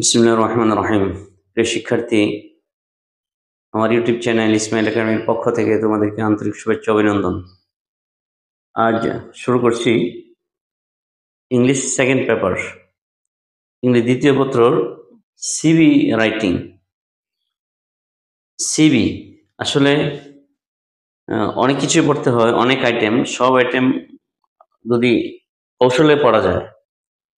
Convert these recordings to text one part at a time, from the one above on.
বিসমিল্লাহির রহমানির রহিম। প্রিয় শিক্ষার্থী, আমার ইউটিউব চ্যানেল ইসমাইল একাডেমির পক্ষ থেকে তোমাদেরকে আন্তরিক শুভেচ্ছা অভিনন্দন। আজ শুরু করছি ইংলিশ সেকেন্ড পেপার, ইংরেজি দ্বিতীয় পত্রর সিভি রাইটিং। সিভি আসলে অনেক কিছুই পড়তে হয়, অনেক আইটেম। সব আইটেম যদি কৌশলে পড়া যায়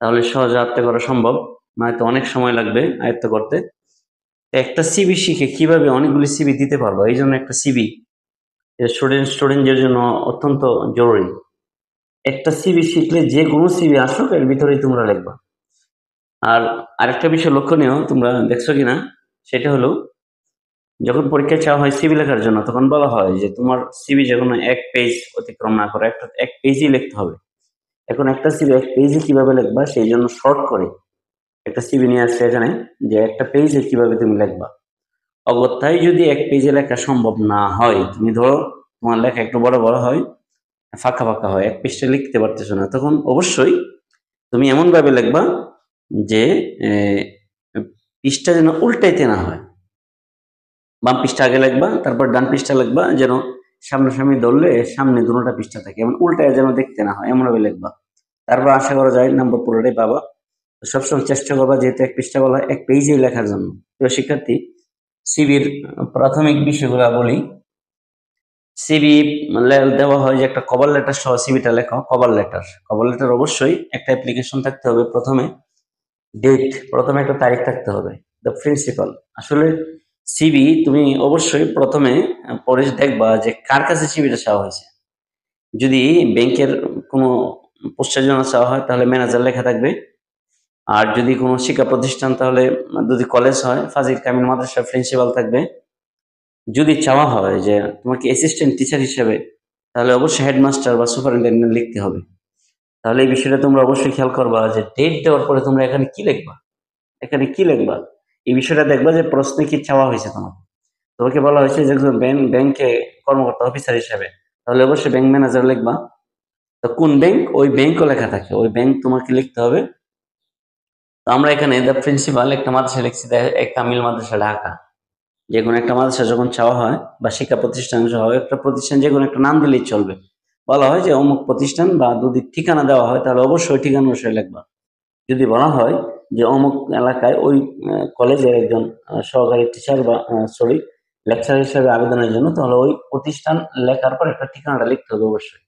তাহলে সহজে আয়ত্ত করা সম্ভব, নয়তো অনেক সময় লাগবে আয়ত্ত করতে। একটা সিভি শিখে কিভাবে অনেকগুলি সিভি দিতে পারবো, এই জন্য একটা সিভি স্টুডেন্টদের জন্য অত্যন্ত জরুরি। একটা সিভি শিখলে যে কোনো সিভি আসুক এর ভিতরেই তোমরা লিখবা। আর আরেকটা বিষয় লক্ষণীয়, তোমরা দেখছো কিনা, সেটা হলো যখন পরীক্ষায় চাওয়া হয় সিভি লেখার জন্য, তখন বলা হয় যে তোমার সিভি যে কোনো এক পেজ অতিক্রম না করে এক পেজই লিখতে হবে। এখন একটা সিভি এক পেজে কিভাবে লিখবা, সেই জন্য শর্ট করে একটা সিভি নিয়ে আসছে এখানে, যে একটা পেজে কিভাবে তুমি লিখবা। অগত্যাই যদি এক পেজে লেখা সম্ভব না হয়, তুমি ধরো তোমার লেখা একটু বড় বড় হয়, ফাঁকা ফাঁকা হয়, এক পৃষ্ঠা লিখতে পারতেছো না, তখন অবশ্যই তুমি এমন ভাবে লিখবা যে পৃষ্ঠা যেন উল্টাইতে না হয়। বাম পৃষ্ঠা আগে লিখবা, তারপর ডান পৃষ্ঠা লিখবা, যেন সামনাসামনি ধরলে সামনে দুটোটা পৃষ্ঠা থাকে, এমন উল্টায় যেন দেখতে না হয়, এমন ভাবে লিখবা। তারপর আশা করা যায় নাম্বার পুরোটাই পাবা। সবসময় চেষ্টা করবা, যেহেতু এক পৃষ্ঠা বলা হয়, এক পেজেই লেখার জন্য। প্রিয় শিক্ষার্থী, সিভির প্রাথমিক বিষয়গুলো বলি। সিভি দেওয়া হয় যে একটা কভার লেটার সহ সিভিটা লেখো। কভার লেটার অবশ্যই একটা অ্যাপ্লিকেশন থাকতে হবে। প্রথমে একটা তারিখ থাকতে হবে, দ্য প্রিন্সিপাল। আসলে সিভি তুমি অবশ্যই প্রথমে পড়ে দেখবা যে কার কাছে সিভিটা চাওয়া হয়েছে। যদি ব্যাংকের কোনো পোস্টের জন্য চাওয়া হয় তাহলে ম্যানেজার লেখা থাকবে। আর যদি কোনো শিক্ষা প্রতিষ্ঠান, তাহলে যদি কলেজ হয় ফাজিল কামিল মাদ্রাসার প্রিন্সিপাল থাকবে। যদি চাওয়া হয় যে তোমাকে অ্যাসিস্ট্যান্ট টিচার হিসেবে, তাহলে অবশ্যই হেডমাস্টার বা সুপারিনটেন্ডেন্ট লিখতে হবে। তাহলে এই বিষয়টা তোমরা অবশ্যই খেয়াল করবা যে ডেট দেওয়ার পরে তোমরা এখানে কি লিখবা, এই বিষয়টা দেখবা যে প্রশ্নে কি চাওয়া হয়েছে। তোমাকে বলা হয়েছে যে একজন ব্যাংকে কর্মকর্তা অফিসার হিসেবে, তাহলে অবশ্যই ব্যাংক ম্যানেজার লিখবা। তো কোন ব্যাংক, ওই ব্যাংকও লেখা থাকে, ওই ব্যাংক তোমাকে লিখতে হবে। তো আমরা এখানে দ্য প্রিন্সিপাল একটা মাদ্রাসা লিখছি, একটা কামিল মাদ্রাসা ঢাকা। যে কোনো একটা মাদ্রাসা যখন চাওয়া হয় বা শিক্ষা প্রতিষ্ঠান সহ একটা প্রতিষ্ঠান, যে কোনো একটা নাম দিলেই চলবে। বলা হয় যে অমুক প্রতিষ্ঠান, বা যদি ঠিকানা দেওয়া হয় তাহলে অবশ্যই ঠিকানা অনুসারে লিখবা। যদি বলা হয় যে অমুক এলাকায় ওই কলেজের একজন সহকারী টিচার বা লেকচার হিসেবে আবেদনের জন্য, তাহলে ওই প্রতিষ্ঠান লেখার পর একটা ঠিকানাটা লিখতে হবে অবশ্যই।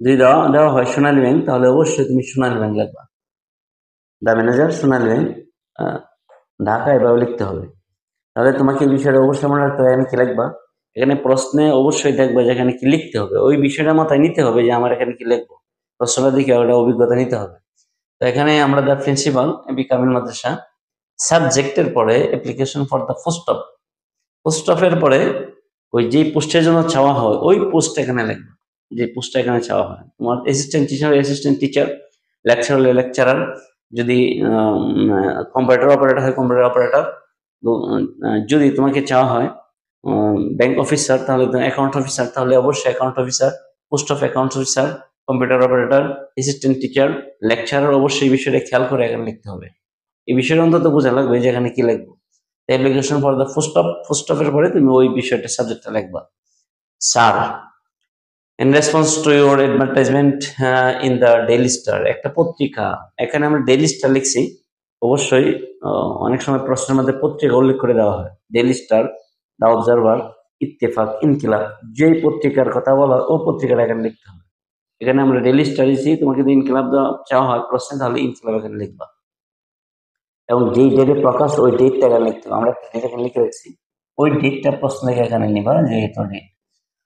যদি দেওয়া দেওয়া হয় সোনালী ব্যাংক, তাহলে অবশ্যই তুমি সোনালী ব্যাংক লিখবা। দা ম্যানেজার সোনালী ব্যাংক ঢাকা, এভাবে লিখতে হবে। তাহলে তোমাকে এই বিষয়টা অবশ্যই মনে রাখতে হবে, এখানে কি লিখবা। এখানে প্রশ্নে অবশ্যই দেখবা যে এখানে কি লিখতে হবে, ওই বিষয়টা মাথায় নিতে হবে যে আমার এখানে কি লিখবো। প্রশ্নটা দেখে ওটা অভিজ্ঞতা নিতে হবে। তো এখানে আমরা দ্য প্রিন্সিপাল এবি কামিল মাদ্রাসা, সাবজেক্টের পরে অ্যাপ্লিকেশন ফর দ্য পোস্ট অফের পরে ওই যে পোস্টের জন্য চাওয়া হয় ওই পোস্ট এখানে লিখবা, যে পোস্টটা এখানে চাওয়া হয়। তোমার অ্যাসিস্ট্যান্ট টিচার, লেকচার হলে লেকচারার, যদি কম্পিউটার অপারেটর হয় কম্পিউটার অপারেটর। যদি তোমাকে চাওয়া হয় ব্যাংক অফিসার, তাহলে অ্যাকাউন্ট অফিসার, তাহলে অবশ্যই account officer, post of account officer, computer operator, assistant teacher, lecturer. অবশ্যই এই বিষয়টা খেয়াল করে এখানে লিখতে হবে। এই বিষয়টা অন্তত বোঝা লাগবে যে এখানে কি লিখবো। অ্যাপ্লিকেশন ফর দ্য পোস্ট অফের পরে তুমি ওই বিষয়টা সাবজেক্টটা লিখবা। Sir, in response to your advertisement in the daily star, একটা পত্রিকা, এখানে আমরা ডেইলি স্টার লিখছি। অবশ্যই অনেক সময় প্রশ্নের মধ্যে পত্রিকা উল্লেখ করে দেওয়া হয়, ডেইলি স্টার, দা অবজারভার, ইত্তেফাক, ইনকিলাব, যেই পত্রিকার কথা বলা হয় ও পত্রিকাটা এখানে লিখতে হবে। এখানে আমরা ডেইলি স্টার দিচ্ছি, তোমাকে যদি ইনকিলাব দেওয়া চাওয়া হয় প্রশ্নে, তাহলে ইনকিলাব এখানে লিখবা। এবং যেই ডেটে প্রকাশ ওই ডেটটা এখানে লিখতে হবে। আমরা একটা ডেট এখানে লিখে রাখছি, ওই ডেটটা প্রশ্ন লিখে এখানে নিবা, যে এটা date.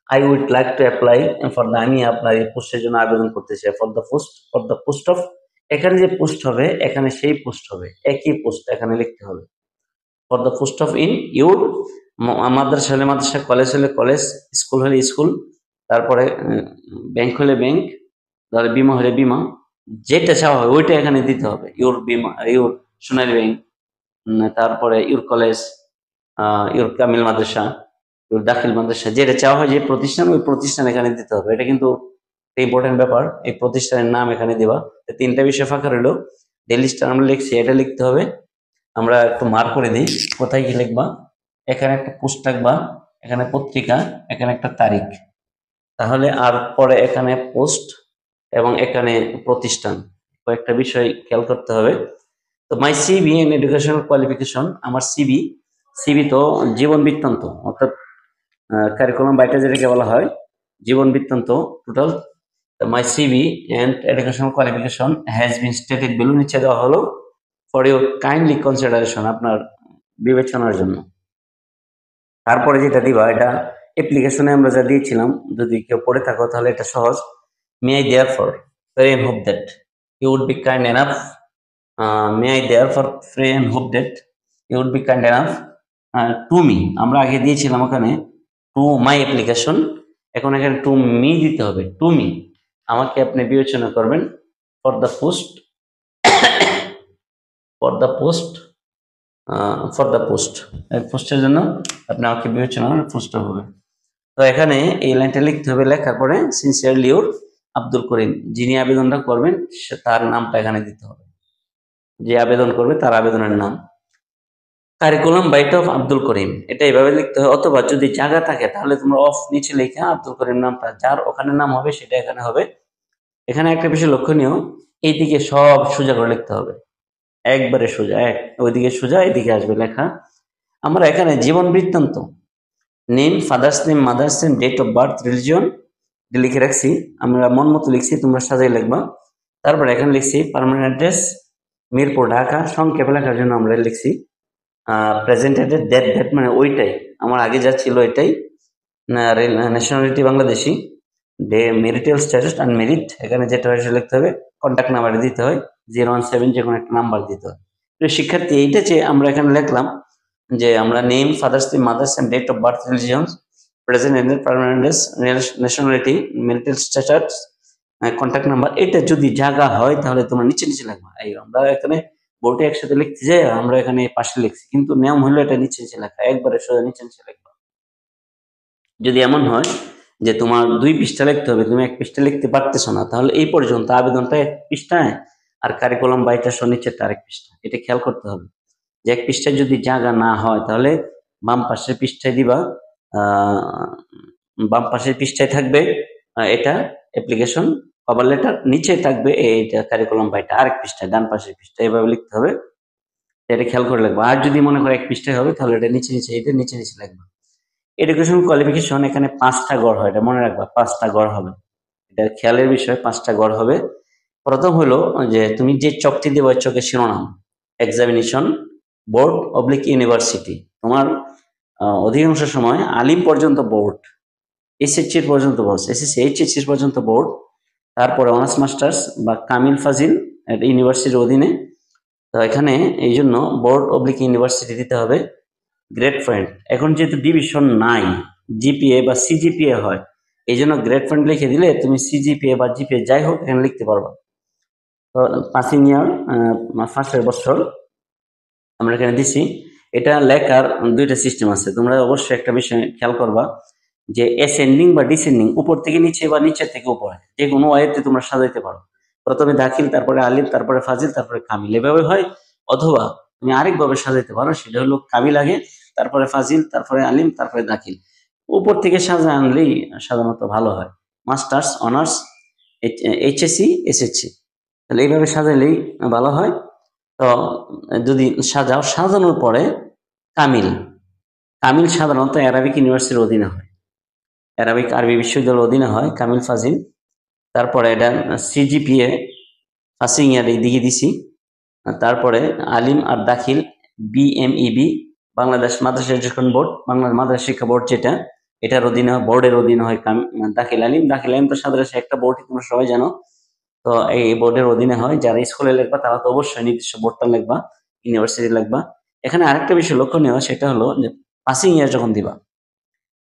I would like to apply for the, আমি আপনার এই পোস্টের জন্য আবেদন করতে চাই। ফর দ্য পোস্ট অফ, এখানে যে পোস্ট হবে এখানে সেই পোস্ট হবে, একই পোস্ট এখানে লিখতে হবে। For the post of in your, মাদ্রাসা হলে মাদ্রাসা, কলেজ হলে কলেজ, স্কুল হলে স্কুল, তারপরে ব্যাংক হলে ব্যাংক, তাহলে বিমা হলে বিমা, যেটা চাওয়া হয় ওইটা এখানে দিতে হবে। ইউর বিমা, ইউর সোনালী ব্যাংক, তারপরে your college, your Kamil Madrasa, your দাখিল মাদ্রাসা, যেটা চাওয়া হয় যে প্রতিষ্ঠান, ওই প্রতিষ্ঠান এখানে দিতে হবে। এটা কিন্তু ইম্পর্টেন্ট ব্যাপার, এই প্রতিষ্ঠানের নাম এখানে দেওয়া। তিনটা বিষয় ফাঁকা রইলো। ডেইলি স্টার আমরা লিখছি, এটা লিখতে হবে। আমরা একটু মার্ক করে দিই কোথায় কি লিখবা। এখানে একটা পোস্ট লিখবা, এখানে পত্রিকা, এখানে একটা তারিখ, তাহলে আর পরে এখানে পোস্ট এবং এখানে প্রতিষ্ঠান, কয়েকটা বিষয় খেয়াল করতে হবে। তো my CV and educational qualification, আমার সিভি, সিভি তো জীবন বৃত্তান্ত, অর্থাৎ কারিকুলাম বাইটা যেটাকে বলা হয় জীবন বৃত্তান্ত total. My CV and educational qualification has been stated below, নিচে দেওয়া হলো ফর ইউর কাইন্ডলি কনসিডারেশন, আপনার বিবেচনার জন্য। তারপরে যেটা দিবা, এটা অ্যাপ্লিকেশনে আমরা যা দিয়েছিলাম, যদি কেউ পড়ে থাকো তাহলে এটা সহজ। May I therefore pray and hope that you would be kind enough, may I therefore pray and hope that you would be kind enough to me, আমরা আগে দিয়েছিলাম ওখানে টু মাই অ্যাপ্লিকেশন, এখন এখানে to me দিতে হবে, to me, আমাকে আপনি বিবেচনা করবেন for the post, for the post, for the post, পোস্টের জন্য আপনি আমাকে বিবেচনা পোস্ট হবে। তো এখানে এই লাইনটা লিখতে হবে, লেখার পরে সিনসিয়ারলি ইউর আব্দুল করিম, যিনি আবেদনটা করবেন তার নামটা এখানে দিতে হবে, যে আবেদন করবে তার আবেদনের নাম। Curriculum byte of Abdul Karim, এটা এইভাবে লিখতে হয়, অথবা যদি জায়গা থাকে তাহলে তোমরা অফ নিচে লেখা আব্দুল করিম নামটা যার ওখানে নাম হবে সেটা এখানে হবে। এখানে একটা বিষয় লক্ষণীয়, এইদিকে সব সোজা করে লিখতে হবে, একবারে সোজা, ওইদিকে সোজা, এদিকে আসবে লেখা। আমরা এখানে জীবন বৃত্তান্ত, name, father's name, mother's name, date of birth, religion লিখে রাখছি, আমরা মন মতো লিখছি, তোমরা সাজাই লিখবা। তারপরে এখানে লিখছি পার্মানেন্ট অ্যাড্রেস মিরপুর ঢাকা, সংক্ষেপে লেখার জন্য আমরা লিখছি প্রেজেন্ট অ্যাড্রেস, দ্যাট মানে ওইটাই, আমার আগে যা ছিল এটাই, nationality Bangladeshi, marital status unmarried, এখানে যেটা হয় সেটা লিখতে হবে, কন্ট্যাক্ট নাম্বার দিতে হয় 017, যে কোনো একটা নাম্বার দিতে হয়। তো শিক্ষার্থী এইটা যে আমরা এখানে লিখলাম যে আমরা name, father's name, mother's name, date of birth, religion, present address, permanent address, nationality, marital status, contact number, এটা যদি জায়গা হয় তাহলে তোমরা নিচে নিচে লিখবা। এই আমরা এখানে বোর্ডে একসাথে লিখতে যাই, আমরা এখানে পাশে লিখছি, কিন্তু নিয়ম হলো এটা নিচে নিচে লেখা, একবারে সোজা নিচে নিচে লিখবা। যদি এমন হয় যে তোমার 2 পৃষ্ঠা লিখতে হবে, তুমি 1 পৃষ্ঠা লিখতে পারতেছো না, তাহলে এই পর্যন্ত আবেদনটা 1 পৃষ্ঠায়, আর কারিকুলাম বাইটা নিচেরটা আরেক পৃষ্ঠা, এটা খেয়াল করতে হবে। যে 1 পৃষ্ঠায় যদি জায়গা না হয় তাহলে বাম পাশের পৃষ্ঠায় দিবা, বাম পাশের পৃষ্ঠায় থাকবে এটা অ্যাপ্লিকেশন কভার লেটার, নিচে থাকবে এইটা কারিকুলাম বাইটা আরেক পৃষ্ঠায়, ডান পাশের পৃষ্ঠায়, এভাবে লিখতে হবে, এটা খেয়াল করে লিখবা। আর যদি মনে করো 1 পৃষ্ঠায় হবে তাহলে এটা নিচে নিচে, এটা নিচে নিচে লিখবা। এডুকেশন কোয়ালিফিকেশন এখানে 5টা গড় হয়, এটা মনে রাখবা, 5টা গড় হবে, এটা খেয়ালের বিষয়, 5টা গড় হবে। প্রথম হলো যে তুমি যে চকটি দেবে ওই চকের শিরোনাম, এক্সামিনেশন বোর্ড অবলিক ইউনিভার্সিটি, তোমার অধিকাংশ সময় আলিম পর্যন্ত বোর্ড, এসএসসি পর্যন্ত বোর্ড, এসএসসি এইচএসসি পর্যন্ত বোর্ড, তারপরে অনার্স মাস্টার্স বা কামিল ফাজিল ইউনিভার্সিটির অধীনে। তো এখানে এই জন্য বোর্ড অবলিক ইউনিভার্সিটি দিতে হবে। গ্রেড পয়েন্ট, এখন যেহেতু ডিভিশন নাই, জিপিএ বা সিজিপিএ হয়, এই জন্য গ্রেড পয়েন্ট লিখে দিলে তুমি সিজিপিএ বা জিপিএ যাই হোক এখানে লিখতে পারবা। তো পাসিং ইয়ার, ফার্স্টের বছর আমরা এখানে দিছি। এটা লেখার 2টা সিস্টেম আছে, তোমরা অবশ্যই একটা বিষয় খেয়াল করবা যে অ্যাসেন্ডিং বা ডিসেন্ডিং, উপর থেকে নিচে বা নিচে থেকে উপরে, যে কোনো ওয়েতে তোমরা সাজাইতে পারো। প্রথমে দাখিল, তারপরে আলিম, তারপরে ফাজিল, তারপরে কামিল, এভাবে হয়। অথবা তুমি আরেকভাবে সাজাইতে পারো, সেটা হলো কামিল আগে, তারপরে ফাজিল, তারপরে আলিম, তারপরে দাখিল। উপর থেকে সাজা আনলেই সাধারণত ভালো হয়। মাস্টার্স, অনার্স, এইচএসসি, এসএসসি, তাহলে এইভাবে সাজাইলেই ভালো হয়। তো যদি সাজাও, সাজানোর পরে কামিল, কামিল সাধারণত অ্যারাবিক ইউনিভার্সিটির অধীনে হয়, অ্যারাবিক আরবি বিশ্ববিদ্যালয়ের অধীনে হয় কামিল ফাজিল। তারপরে এটা সিজিপিএ পাসিং ইয়ার এইদিকে দিছি। তারপরে আলিম আর দাখিল বিএমইবি, বাংলাদেশ মাদ্রাসা এডুকেশন বোর্ড, বাংলাদেশ মাদ্রাসা শিক্ষা বোর্ড, যেটা এটার অধীনে বোর্ডের অধীনে হয় দাখিল আলিম। দাখিল আলিম তো সাধারণত একটা বোর্ড, তোমরা সবাই জানো। তো এই বোর্ডের অধীনে হয়, যারা স্কুলে লিখবা তারা তো অবশ্যই নির্দিষ্ট বোর্ডটা লিখবা, ইউনিভার্সিটি লিখবা। এখানে আরেকটা বিষয় লক্ষণীয়, সেটা হলো যে পাসিং ইয়ার যখন দিবা,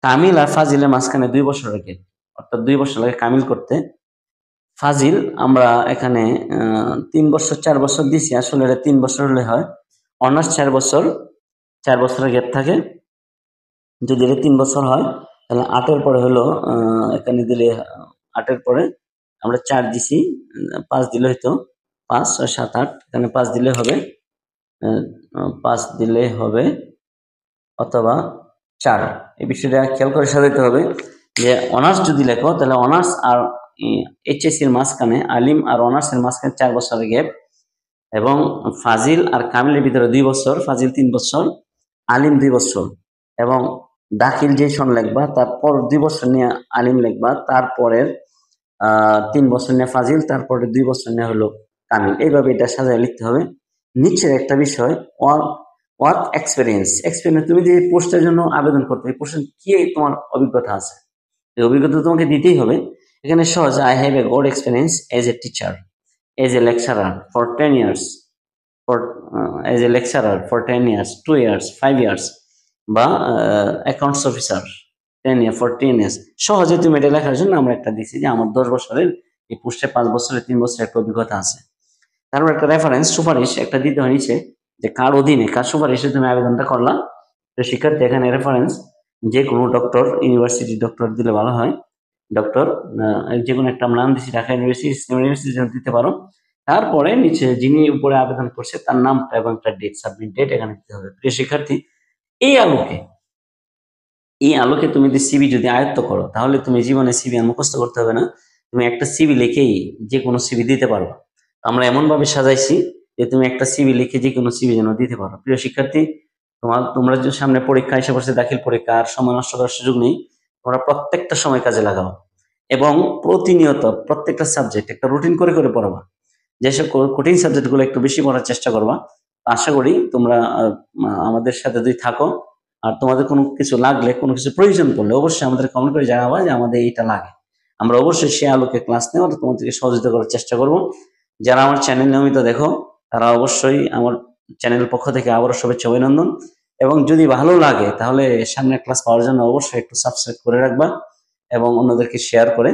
কামিল আর ফাজিলের মাঝখানে 2 বছর লাগে, অর্থাৎ 2 বছর লাগে কামিল করতে। ফাজিল আমরা এখানে 3 বছর 4 বছর দিছি, আসলে এটা 3 বছর হলে হয়। অনার্স 4 বছর, 4 বছরের গ্যাপ থাকে। যদি এটা 3 বছর হয় তাহলে 8 এর পরে হলো এখানে দিলে 8 এর পরে আমরা 4 দিছি, 5 দিলে হয়তো 5, 6, 7, 8, এখানে 5 দিলে হবে। 5 দিলে হবে অথবা 4। এই বিষয়টা খেয়াল করে সাজাইতে হবে যে অনার্স যদি লেখো তাহলে অনার্স আর এইচএসসি এর মাঝখানে, আলিম আর অনার্স এর মাঝখানে 4 বছরের গ্যাপ, এবং ফাজিল আর কামিলের ভিতরে 2 বছর, ফাজিল 3 বছর, আলিম 2 বছর, এবং দাখিল যে সন লিখবা তারপর 2 বছর নিয়ে আলিম লিখবা, তারপরের 3 বছর নিয়ে ফাজিল, তারপরে 2 বছর নিয়ে হলো কামিল। এইভাবে এটা সাজায় লিখতে হবে। নিচের একটা বিষয় ওয়ার্ক এক্সপেরিয়েন্স। তুমি যে পোস্টের জন্য আবেদন করতে, এই পোস্টে কি তোমার অভিজ্ঞতা আছে, এই অভিজ্ঞতা তোমাকে দিতেই হবে। এখানে সহজ, I have a good experience as a teacher, as a lecturer for 10 years, for as a lecturer for 10 years, 2 years, 5 years, বা accounts officer 10 year for 10 years. সহজে তুমি এটা লেখার জন্য আমরা একটা দিচ্ছি যে আমার 10 বছরের এই পোস্টে 5 বছরের 3 বছরের একটা অভিজ্ঞতা আছে। তারপর একটা রেফারেন্স, সুপারিশ একটা দিতে হয় নিচে, যে কার অধীনে, কার সুপারিশে তুমি আবেদনটা করলা। তো শিক্ষার্থী এখানে রেফারেন্স যে কোনো ডক্টর, ইউনিভার্সিটি ডক্টর দিলে ভালো হয়। ডক্টর যে কোনো একটা নাম দিচ্ছি, ঢাকা ইউনিভার্সিটি, ইসলাম ইউনিভার্সিটি দিতে পারো। তারপরে নিচে যিনি উপরে আবেদন করছে তার নামটা এবং একটা ডেট, সাবমিট ডেট এখানে দিতে হবে। প্রিয় শিক্ষার্থী, এই আলোকে তুমি যদি সিভি যদি আয়ত্ত করো, তাহলে তুমি জীবনে সিভি আর মুখস্থ করতে হবে না। তুমি একটা সিভি লিখেই যে কোনো সিভি দিতে পারবে। আমরা এমন ভাবে সাজাইছি যে তুমি একটা সিভি লিখে যে কোনো সিভি যেন দিতে পারো। প্রিয় শিক্ষার্থী, তোমরা যে সামনে পরীক্ষা এসে পড়ছে, দাখিল পরীক্ষা, আর সময় নষ্ট করার সুযোগ নেই। তোমরা প্রত্যেকটা সময় কাজে লাগাও এবং প্রতিনিয়ত প্রত্যেকটা সাবজেক্ট একটা রুটিন করে করে পড়বা। যেসব কঠিন সাবজেক্ট গুলো একটু বেশি পড়ার চেষ্টা করবা। আশা করি তোমরা আমাদের সাথে যদি থাকো, আর তোমাদের কোনো কিছু লাগলে, কোনো কিছু প্রয়োজন পড়লে অবশ্যই আমাদের কমেন্ট করে জানাবা যে আমাদের এইটা লাগে। আমরা অবশ্যই সে আলোকে ক্লাস নেব, তোমাদেরকে সহযোগিতা করার চেষ্টা করব। যারা আমার চ্যানেল নিয়মিত দেখো তারা অবশ্যই আমার চ্যানেলের পক্ষ থেকে আবারও শুভেচ্ছা, অভিনন্দন। এবং যদি ভালো লাগে তাহলে সামনের ক্লাস পাওয়ার জন্য অবশ্যই একটু সাবস্ক্রাইব করে রাখবা এবং অন্যদেরকে শেয়ার করে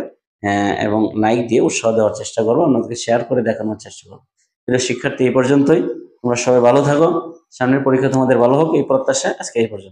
এবং লাইক দিয়ে উৎসাহ দেওয়ার চেষ্টা করবো, অন্যদেরকে শেয়ার করে দেখানোর চেষ্টা করবো। প্রিয় শিক্ষার্থী, এই পর্যন্তই। তোমরা সবাই ভালো থাকো, সামনের পরীক্ষা তোমাদের ভালো হোক এই প্রত্যাশায় আজকে এই পর্যন্ত।